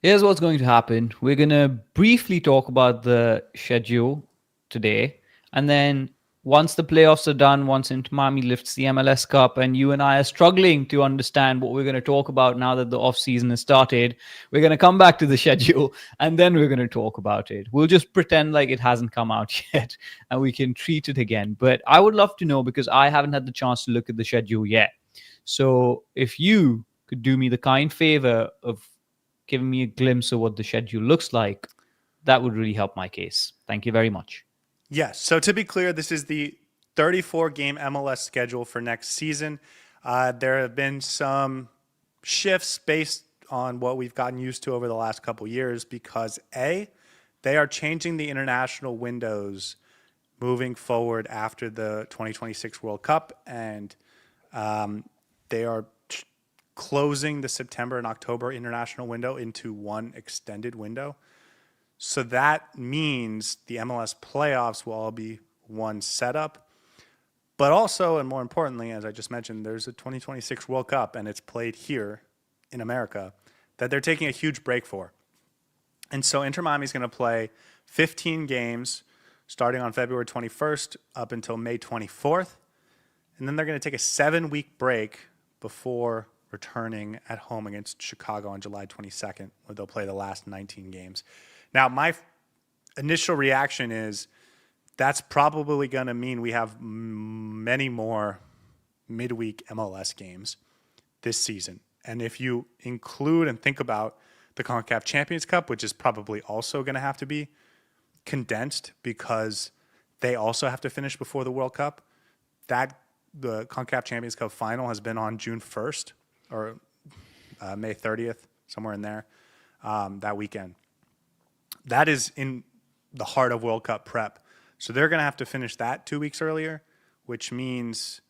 Here's what's going to happen. We're going to briefly talk about the schedule today. And then once the playoffs are done, once Inter Miami lifts the MLS Cup, and you and I are struggling to understand what we're going to talk about now that the off-season has started, we're going to come back to the schedule, and then we're going to talk about it. We'll just pretend like it hasn't come out yet, and we can treat it again. But I would love to know, because I haven't had the chance to look at the schedule yet. So if you could do me the kind favor of giving me a glimpse of what the schedule looks like, that would really help my case. Thank you very much. Yes. So to be clear, this is the 34-game MLS schedule for next season. There have been some shifts based on what we've gotten used to over the last couple years because, A, they are changing the international windows moving forward after the 2026 World Cup, and they are closing the September and October international window into one extended window. So that means the MLS playoffs will all be one setup. But also, and more importantly, as I just mentioned, there's a 2026 World Cup, and it's played here in America, that they're taking a huge break for. And so Inter Miami is going to play 15 games starting on February 21st up until May 24th. And then they're going to take a 7-week break before returning at home against Chicago on July 22nd, where they'll play the last 19 games. Now, my initial reaction is that's probably going to mean we have many more midweek MLS games this season. And if you include and think about the CONCACAF Champions Cup, which is probably also going to have to be condensed because they also have to finish before the World Cup, that the CONCACAF Champions Cup final has been on June 1st or May 30th, somewhere in there, that weekend. That is in the heart of World Cup prep. So they're going to have to finish that 2 weeks earlier, which means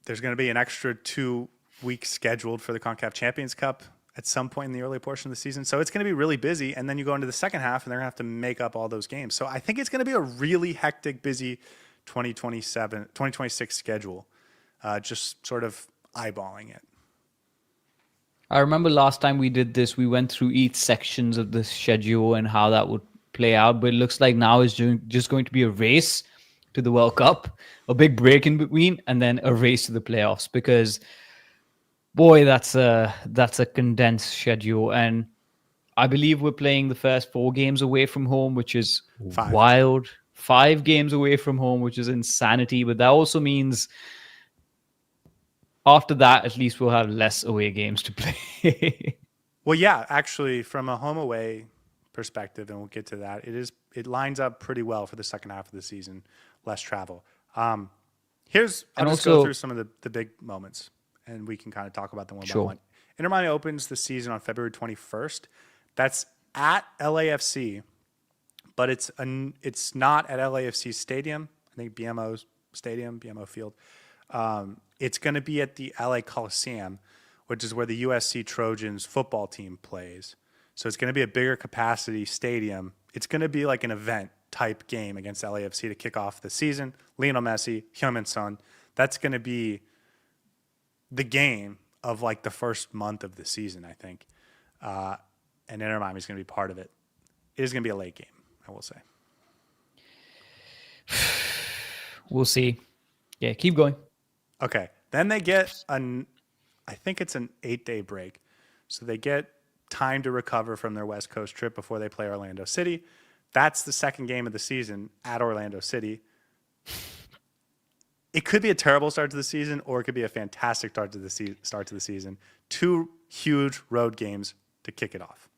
there's going to be an extra 2 weeks scheduled for the CONCACAF Champions Cup at some point in the early portion of the season. So it's going to be really busy. And then you go into the second half and they're going to have to make up all those games. So I think it's going to be a really hectic, busy 2026 schedule, just sort of eyeballing it. I remember last time we did this, we went through each sections of the schedule and how that would play out. But it looks like now is just going to be a race to the World Cup, a big break in between, and then a race to the playoffs. Because boy, that's a condensed schedule, and I believe we're playing the first 4 games away from home, which is 5. wild. 5 games away from home, which is insanity. But that also means after that, at least we'll have less away games to play. Well, yeah, actually, from a home away perspective, and we'll get to that, it lines up pretty well for the second half of the season, less travel. I'll just go through some of the big moments, and we can kind of talk about them one by one. Inter Miami opens the season on February 21st. That's at LAFC, but it's not at LAFC Stadium. I think BMO Stadium, BMO Field. It's going to be at the LA Coliseum, which is where the USC Trojans football team plays. So it's going to be a bigger capacity stadium. It's going to be like an event type game against LAFC to kick off the season. Lionel Messi, Heung-min Son. That's going to be the game of like the first month of the season, I think. And Inter Miami is going to be part of it. It is going to be a late game, I will say. We'll see. Yeah, keep going. Okay. Then they get I think it's an 8-day break. So they get time to recover from their West Coast trip before they play Orlando City. That's the second game of the season at Orlando City. It could be a terrible start to the season, or it could be a fantastic start to the season. 2 huge road games to kick it off.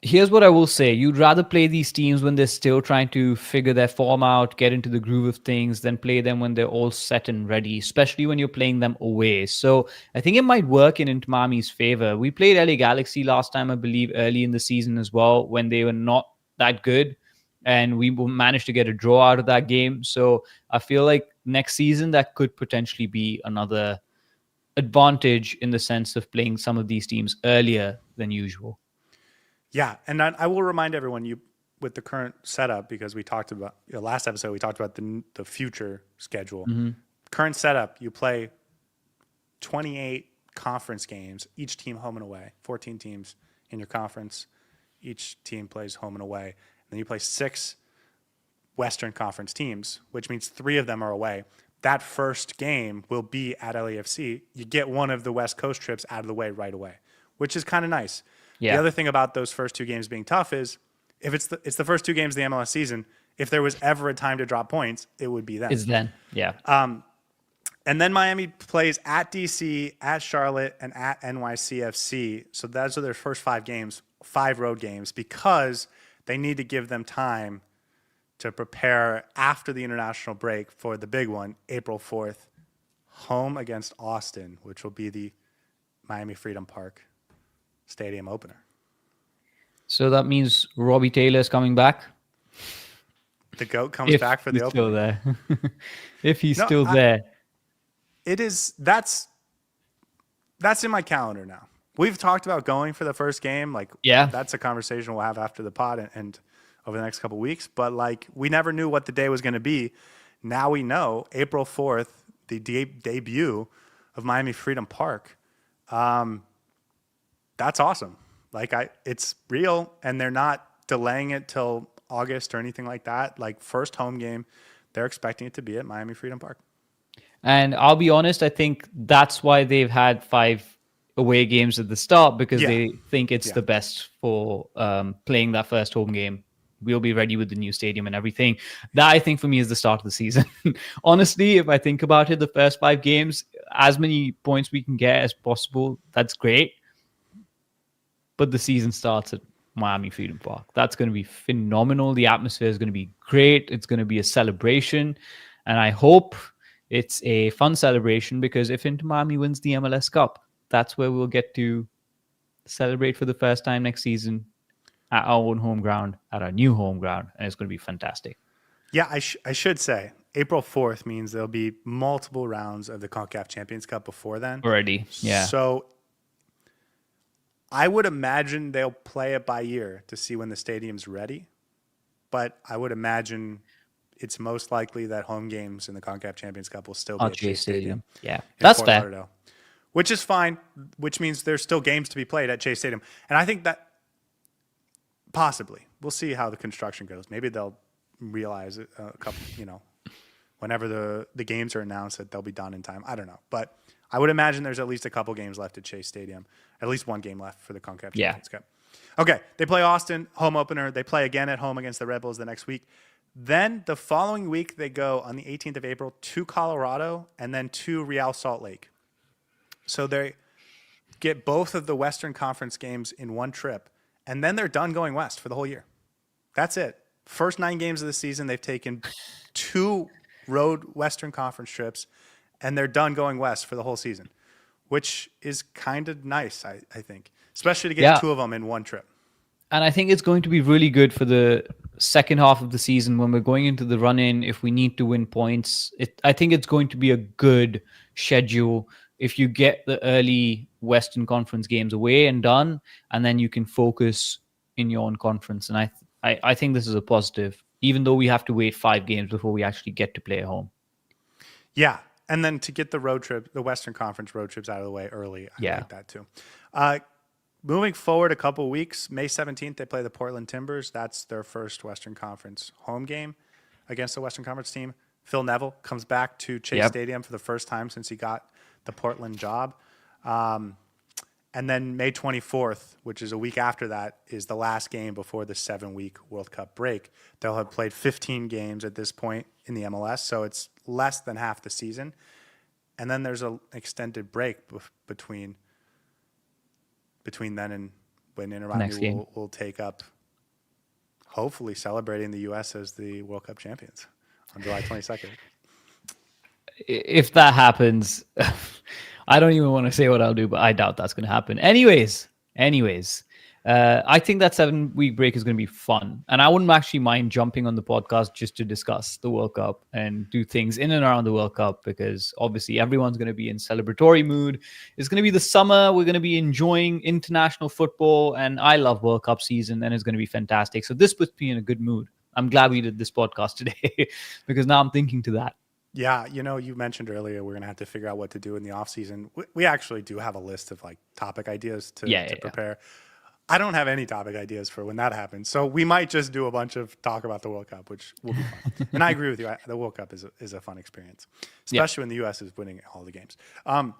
Here's what I will say. You'd rather play these teams when they're still trying to figure their form out, get into the groove of things, than play them when they're all set and ready, especially when you're playing them away. So I think it might work in Inter Miami's favor. We played LA Galaxy last time, I believe, early in the season as well, when they were not that good. And we managed to get a draw out of that game. So I feel like next season, that could potentially be another advantage in the sense of playing some of these teams earlier than usual. Yeah, and I will remind everyone, with the current setup, because we talked about last episode, we talked about the future schedule. Mm-hmm. Current setup, you play 28 conference games, each team home and away, 14 teams in your conference. Each team plays home and away. And then you play 6 Western Conference teams, which means 3 of them are away. That first game will be at LAFC. You get one of the West Coast trips out of the way right away, which is kind of nice. Yeah. The other thing about those first 2 games being tough is if it's the first 2 games of the MLS season, if there was ever a time to drop points, it would be then. It's then, yeah. And then Miami plays at DC, at Charlotte, and at NYCFC. So those are their first 5 games, 5 road games, because they need to give them time to prepare after the international break for the big one, April 4th, home against Austin, which will be the Miami Freedom Park Stadium opener. So that means Robbie Taylor's coming back? The GOAT comes back for the opener. Still there. If he's still there. It is. That's in my calendar now. We've talked about going for the first game. That's a conversation we'll have after the pod and over the next couple of weeks. But we never knew what the day was going to be. Now we know. April 4th, the debut of Miami Freedom Park. That's awesome. It's real, and they're not delaying it till August or anything like that. First home game, they're expecting it to be at Miami Freedom Park. And I'll be honest, I think that's why they've had 5 away games at the start, because they think it's the best for playing that first home game. We'll be ready with the new stadium and everything. That, I think, for me, is the start of the season. Honestly, if I think about it, the first 5 games, as many points we can get as possible, that's great. But the season starts at Miami Freedom Park. That's going to be phenomenal. The atmosphere is going to be great. It's going to be a celebration. And I hope it's a fun celebration, because if Inter Miami wins the MLS Cup, that's where we'll get to celebrate for the first time next season at our own home ground, at our new home ground. And it's going to be fantastic. Yeah, I should say, April 4th means there'll be multiple rounds of the CONCACAF Champions Cup before then. Already. Yeah. So I would imagine they'll play it by year to see when the stadium's ready. But I would imagine it's most likely that home games in the CONCACAF Champions Cup will still be at Chase Chase Stadium. Yeah. In That's Fort fair. Lauderdale, which is fine, which means there's still games to be played at Chase Stadium. And I think that possibly, we'll see how the construction goes. Maybe they'll realize a couple, whenever the games are announced that they'll be done in time. I don't know. But I would imagine there's at least a couple games left at Chase Stadium, at least one game left for the CONCACAF Champions Cup. Okay, they play Austin, home opener. They play again at home against the Red Bulls the next week. Then the following week, they go on the 18th of April to Colorado and then to Real Salt Lake. So they get both of the Western Conference games in one trip, and then they're done going west for the whole year. That's it. First 9 games of the season, they've taken 2 road Western Conference trips, and they're done going west for the whole season, which is kind of nice, I think, especially to get 2 of them in one trip. And I think it's going to be really good for the second half of the season when we're going into the run-in. If we need to win points, I think it's going to be a good schedule if you get the early Western Conference games away and done, and then you can focus in your own conference. And I think this is a positive, even though we have to wait 5 games before we actually get to play at home. Yeah. And then to get the road trip, the Western Conference road trips out of the way early, I like that too. Moving forward a couple of weeks, May 17th, they play the Portland Timbers. That's their first Western Conference home game against the Western Conference team. Phil Neville comes back to Chase Stadium for the first time since he got the Portland job. And then May 24th, which is a week after that, is the last game before the 7-week World Cup break. They'll have played 15 games at this point in the MLS, so it's less than half the season. And then there's an extended break between then and when Inter Miami will take up, hopefully celebrating the U.S. as the World Cup champions on July 22nd. If that happens, I don't even want to say what I'll do, but I doubt that's going to happen. Anyways, I think that 7-week break is going to be fun. And I wouldn't actually mind jumping on the podcast just to discuss the World Cup and do things in and around the World Cup, because obviously everyone's going to be in celebratory mood. It's going to be the summer. We're going to be enjoying international football, and I love World Cup season, and it's going to be fantastic. So this puts me in a good mood. I'm glad we did this podcast today because now I'm thinking to that. Yeah, you mentioned earlier we're going to have to figure out what to do in the off season. We actually do have a list of topic ideas to prepare. I don't have any topic ideas for when that happens. So we might just do a bunch of talk about the World Cup, which will be fun. And I agree with you. The World Cup is a fun experience, especially when the U.S. is winning all the games. And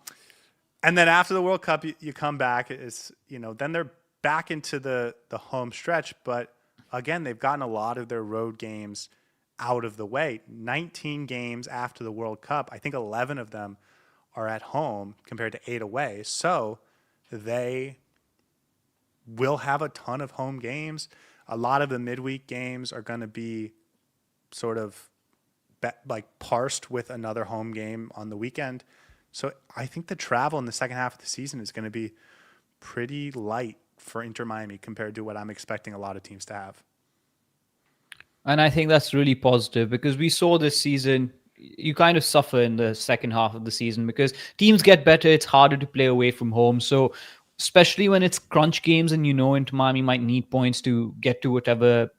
then after the World Cup, you come back. Then they're back into the home stretch. But again, they've gotten a lot of their road games out of the way. 19 games after the World Cup. I think 11 of them are at home compared to 8 away. So they will have a ton of home games. A lot of the midweek games are going to be sort of parsed with another home game on the weekend. So I think the travel in the second half of the season is going to be pretty light for Inter Miami compared to what I'm expecting a lot of teams to have. And I think that's really positive because we saw this season, you kind of suffer in the second half of the season because teams get better. It's harder to play away from home. So especially when it's crunch games and Inter Miami might need points to get to whatever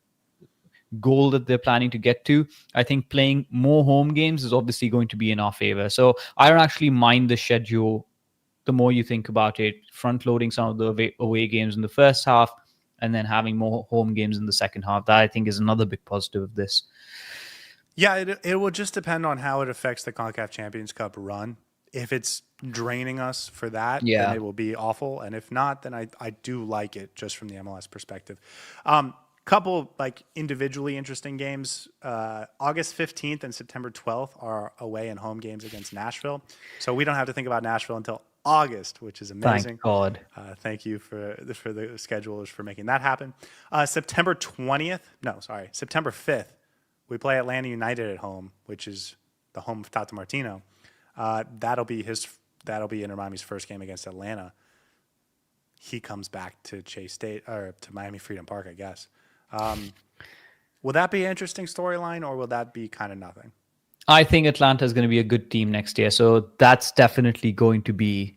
goal that they're planning to get to, I think playing more home games is obviously going to be in our favor. So I don't actually mind the schedule the more you think about it, front-loading some of the away games in the first half and then having more home games in the second half. That I think is another big positive of this. Yeah, it will just depend on how it affects the CONCACAF Champions Cup run. If it's draining us for that, then it will be awful. And if not, then I do like it just from the MLS perspective. Couple individually interesting games. August 15th and September 12th are away and home games against Nashville. So we don't have to think about Nashville until August, which is amazing. Thank God. Thank you for the schedulers for making that happen. September 5th, we play Atlanta United at home, which is the home of Tata Martino. That'll be Inter Miami's first game against Atlanta. He comes back to Chase State or to Miami Freedom Park, I guess. Will that be an interesting storyline, or will that be kind of nothing? I think Atlanta is going to be a good team next year. So that's definitely going to be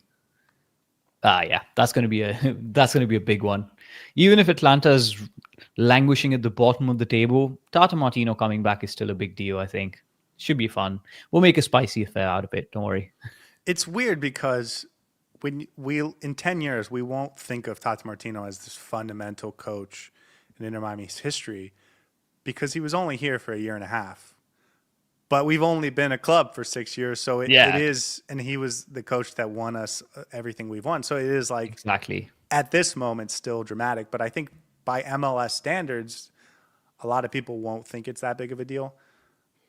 yeah, that's going to be a that's going to be a big one. Even if Atlanta is languishing at the bottom of the table, Tata Martino coming back is still a big deal. I think should be fun. We'll make a spicy affair out of it. Don't worry. It's weird because when we in 10 years we won't think of Tata Martino as this fundamental coach in Inter Miami's history because he was only here for a year and a half. But we've only been a club for 6 years, so it Yeah, is, and he was the coach that won us everything we've won. So it is like exactly. at this moment still dramatic. But I think by MLS standards, a lot of people won't think it's that big of a deal.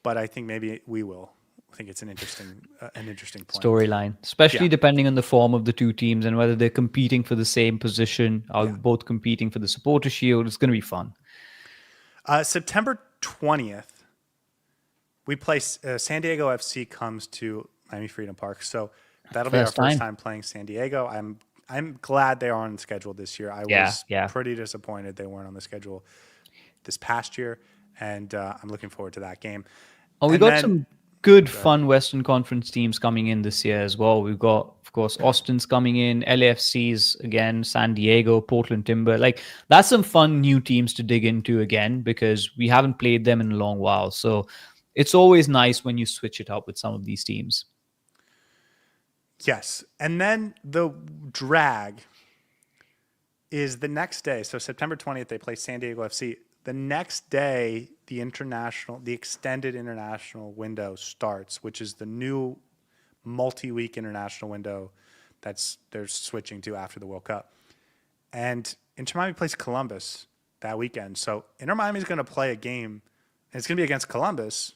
But I think maybe we will. I think it's an interesting point. Storyline, especially Yeah, depending on the form of the two teams and whether they're competing for the same position or yeah. both competing for the supporter shield. It's going to be fun. September 20th, we play San Diego FC comes to Miami Freedom Park. So that'll be our First first time. time playing San Diego. I'm glad they are on the schedule this year. I Yeah, was yeah. pretty disappointed they weren't on the schedule this past year, and I'm looking forward to that game. Oh, we And got then some good, fun Western Conference teams coming in this year as well. We've got, of course, Austin's coming in, LAFC's again, San Diego, Portland Timber. Like, that's some fun new teams to dig into again because we haven't played them in a long while. So it's always nice when you switch it up with some of these teams. yes, and then the drag is the next day. So September 20th, they play San Diego FC. The next day, the extended international window starts, which is the new multi-week international window they're switching to after the World Cup. And Inter Miami plays Columbus that weekend. So Inter Miami is going to play a game, and it's going to be against Columbus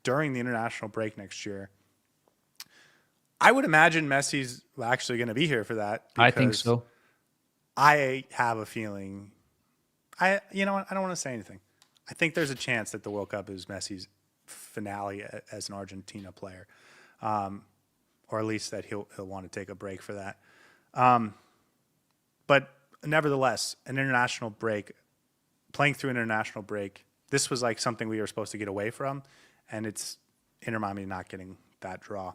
during the international break next year. I would imagine Messi's actually going to be here for that I think because so. I have a feeling. You know what? I don't want to say anything. I think there's a chance that the World Cup is Messi's finale as an Argentina player, or at least that he'll want to take a break for that. But nevertheless, an international break, playing through an international break, this was like something we were supposed to get away from, and it's Inter Miami not getting that draw.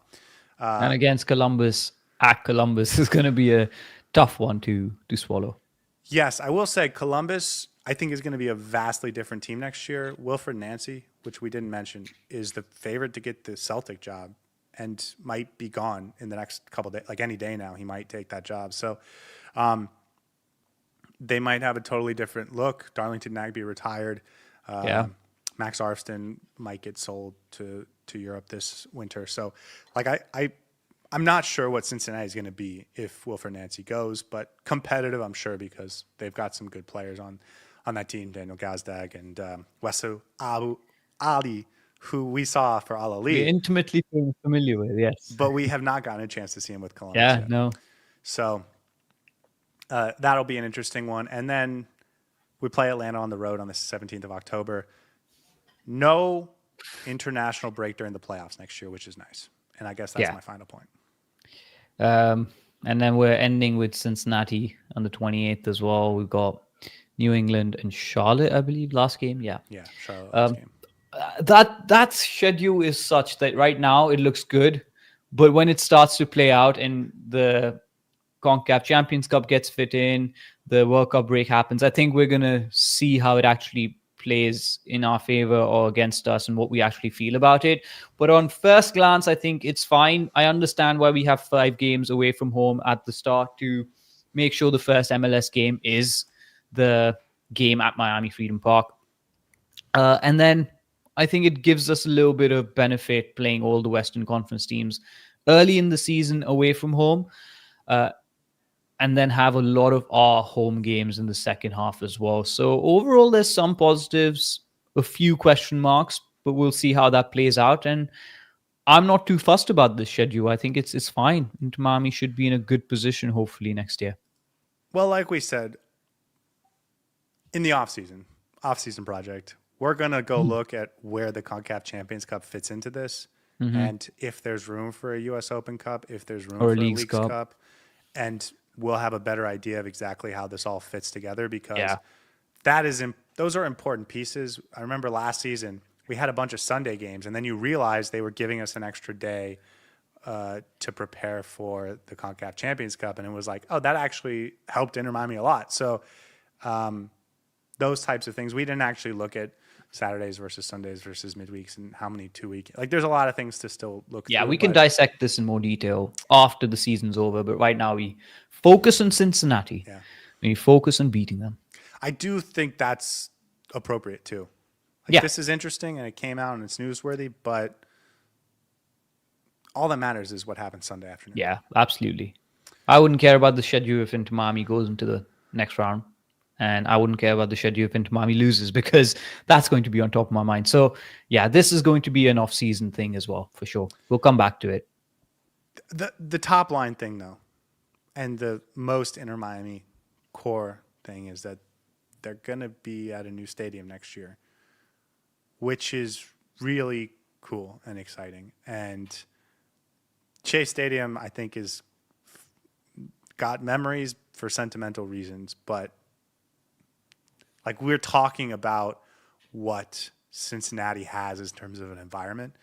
And against Columbus, at Columbus is going to be a tough one to swallow. Yes, I will say Columbus, I think, is going to be a vastly different team next year. Wilfred Nancy, which we didn't mention, is the favorite to get the Celtic job and might be gone in the next couple of days. Like any day now, he might take that job. So they might have a totally different look. Darlington Nagbe retired. Yeah. Max Arfston might get sold to Europe this winter. So, like, I'm not sure what Cincinnati is going to be if Wilfred Nancy goes, but competitive, I'm sure, because they've got some good players on that team. Daniel Gazdag and Wesu Abu Ali, who we saw for Al We're Ali, intimately familiar with, yes. but we have not gotten a chance to see him with Columbus Yeah, yet. no. So that'll be an interesting one. And then we play Atlanta on the road on the 17th of October. No international break during the playoffs next year, which is nice. And I guess that's my final point. And then we're ending with Cincinnati on the 28th as well. We've got New England and Charlotte, I believe, last game. Yeah. Yeah, Charlotte last game. That schedule is such that right now it looks good, but when it starts to play out and the CONCACAF Champions Cup gets fit in, the World Cup break happens, I think we're going to see how it actually plays in our favor or against us and what we actually feel about it. But on first glance, I think it's fine. I understand why we have 5 games away from home at the start to make sure the first MLS game is the game at Miami Freedom Park. And then I think it gives us a little bit of benefit playing all the Western Conference teams early in the season away from home. And then have a lot of our home games in the second half as well. So overall, there's some positives, a few question marks, but we'll see how that plays out. And I'm not too fussed about this schedule. I think it's fine. Inter Miami should be in a good position, hopefully, next year. Well, like we said, in the off-season project, we're going to go look at where the CONCACAF Champions Cup fits into this. And if there's room for a U.S. Open Cup, if there's room for a Leagues Cup, and we'll have a better idea of exactly how this all fits together because those are important pieces. I remember last season we had a bunch of Sunday games, and then you realize they were giving us an extra day to prepare for the CONCACAF Champions Cup, and it was like, oh, that actually helped Inter Miami a lot. So those types of things, we didn't actually look at Saturdays versus Sundays versus midweeks and how many 2 week. Like, there's a lot of things to still look through. Yeah, we can dissect this in more detail after the season's over, but right now we focus on Cincinnati. Yeah. We focus on beating them. I do think that's appropriate too. Like, Yeah. this is interesting and it came out and it's newsworthy, but all that matters is what happens Sunday afternoon. Yeah, absolutely. I wouldn't care about the schedule if Inter Miami goes into the next round. And I wouldn't care about the schedule if Inter Miami loses, because that's going to be on top of my mind. So, yeah, this is going to be an off-season thing as well, for sure. We'll come back to it. The top line thing, though, and the most Inter Miami core thing is that they're going to be at a new stadium next year, which is really cool and exciting. And Chase Stadium, I think, is got memories for sentimental reasons, but like, we're talking about what Cincinnati has in terms of an environment.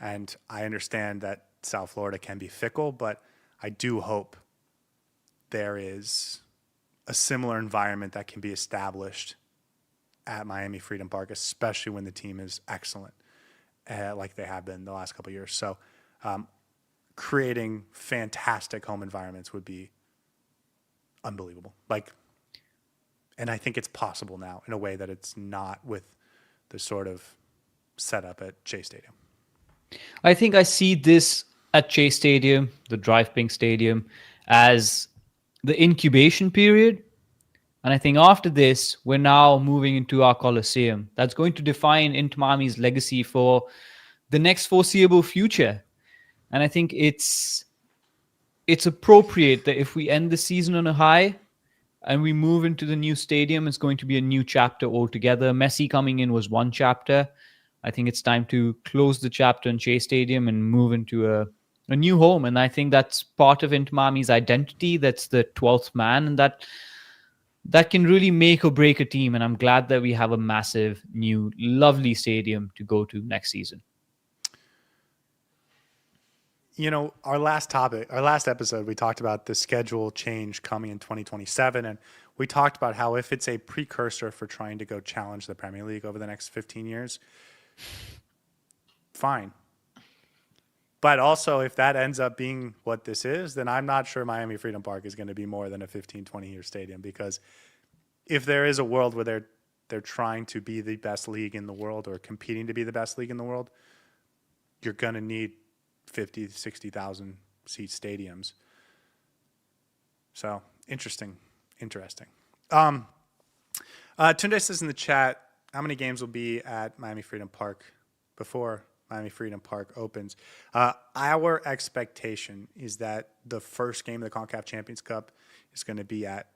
And I understand that South Florida can be fickle, but I do hope there is a similar environment that can be established at Miami Freedom Park, especially when the team is excellent, like they have been the last couple of years. So creating fantastic home environments would be unbelievable. And I think it's possible now in a way that it's not with the sort of setup at Chase Stadium. I think I see this at Chase Stadium, the Drive Pink Stadium, as the incubation period. And I think after this, we're now moving into our Coliseum. That's going to define Inter Miami's legacy for the next foreseeable future. And I think it's appropriate that if we end the season on a high and we move into the new stadium, it's going to be a new chapter altogether. Messi coming in was one chapter. I think it's time to close the chapter in Chase Stadium and move into a new home. And I think that's part of Inter Miami's identity. That's the 12th man. And that can really make or break a team. And I'm glad that we have a massive, new, lovely stadium to go to next season. You know, our last episode, we talked about the schedule change coming in 2027. And we talked about how if it's a precursor for trying to go challenge the Premier League over the next 15 years, fine. But also, if that ends up being what this is, then I'm not sure Miami Freedom Park is going to be more than a 15, 20-year stadium. Because if there is a world where they're trying to be the best league in the world or competing to be the best league in the world, you're going to need 50, 60,000 seat stadiums. So interesting. Tunde says in the chat, how many games will be at Miami Freedom Park before Miami Freedom Park opens? Our expectation is that the first game of the CONCACAF Champions Cup is going to be at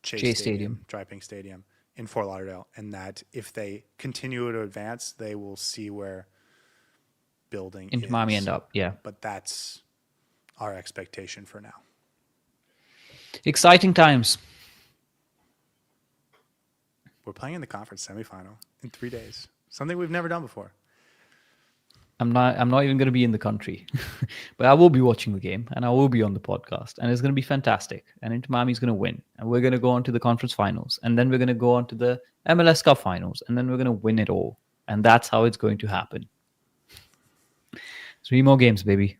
Chase Stadium, Drive Pink Stadium in Fort Lauderdale, and that if they continue to advance, they will see where building Inter Miami end up, yeah. But that's our expectation for now. Exciting times. We're playing in the conference semifinal in 3 days. Something we've never done before. I'm not even going to be in the country, but I will be watching the game and I will be on the podcast, and it's going to be fantastic. And Inter Miami's going to win, and we're going to go on to the conference finals, and then we're going to go on to the MLS Cup finals, and then we're going to win it all. And that's how it's going to happen. 3 more games, baby.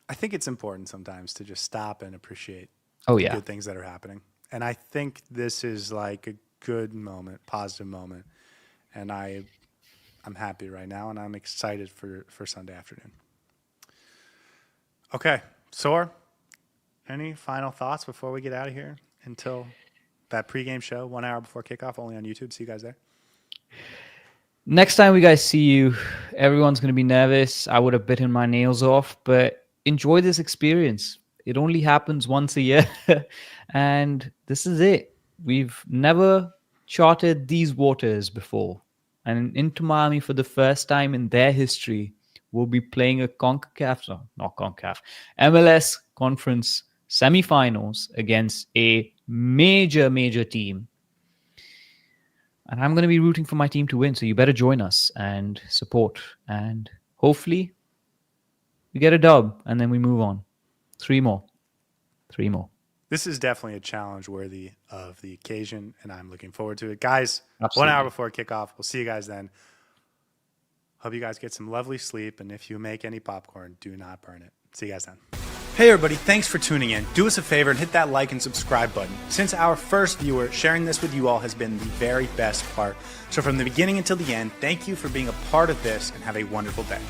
I think it's important sometimes to just stop and appreciate the good things that are happening. And I think this is like a good moment, positive moment. And I'm happy right now, and I'm excited for Sunday afternoon. Okay, Saur, any final thoughts before we get out of here until that pregame show 1 hour before kickoff, only on YouTube? See you guys there. Next time we guys see you, everyone's going to be nervous. I would have bitten my nails off, but enjoy this experience. It only happens once a year, and this is it. We've never charted these waters before. And Inter Miami, for the first time in their history, will be playing a MLS Conference Semifinals against a major team. And I'm going to be rooting for my team to win. So you better join us and support. And hopefully we get a dub and then we move on. 3 more. 3 more. This is definitely a challenge worthy of the occasion, and I'm looking forward to it. Guys, Absolutely. 1 hour before kickoff. We'll see you guys then. Hope you guys get some lovely sleep, and if you make any popcorn, do not burn it. See you guys then. Hey everybody, thanks for tuning in. Do us a favor and hit that like and subscribe button. Since our first viewer, sharing this with you all has been the very best part. So from the beginning until the end, thank you for being a part of this and have a wonderful day.